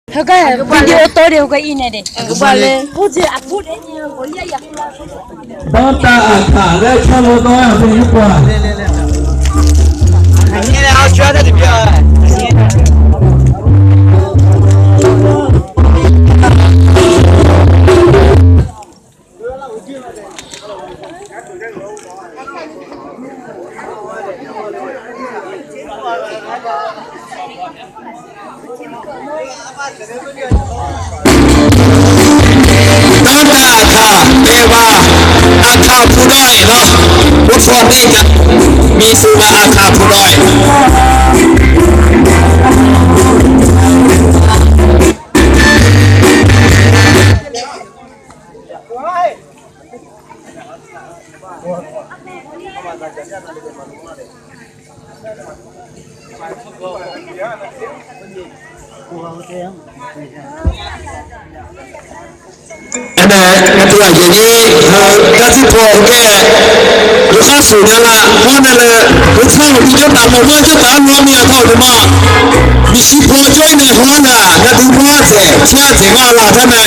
他个 video 多的个印的，个巴嘞，不是啊，不的，我也要。当大阿卡来差不多要分一半。你俩觉得怎么样？当大阿卡对吧？阿卡ผู้ด้อยเนาะทุกคนนี่จะมีชื่อว่าอาคาผู้ด้อยอันนั้นกระตัวอย่างนี้กระสิบพวงแกลูกค้าสูงเนี่ยละเพราะนั่นเลยลูกค้าที่ยศต่ำมาเมื่อจะตามว่ามีอะไรเท่าไหร่มีสิบพวงช่วยในหัวน่ะกระถิ่นพ่อเสียเชื่อเสียว่าเราท่านน่ะ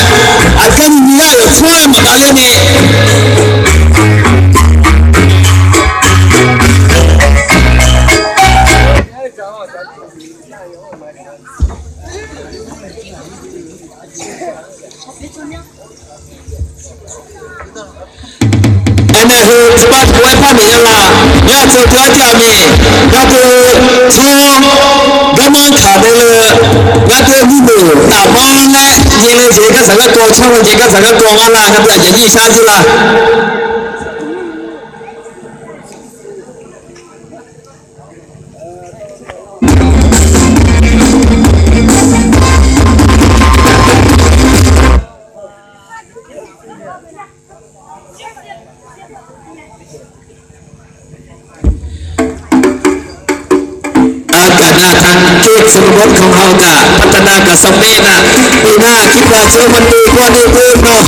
อาจจะมีอะไรช่วยมาได้เลยนี่อันนี้คือสปาร์ตไว้พ่อมีอะไรอยากจะเที่ยวที่มีอยากจะช่วยกำลังขาดเลยอยากจะมีหมู่ตามมาเนี่ยยิงเลยเจ๊ก็สังกัดตัวช่วยเจ๊ก็สังกัดตัวมาละก็จะอย่างนี้ใช่ไหมล่ะการนาทางเก็บสมบัติของเราจะพัฒนากับสมเด็จนะปีหน้าคิดว่าเชื่อมันดีกว่านี้เพิ่มเนาะ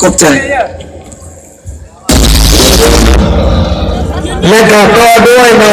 ขอบใจและก็ด้วยนะ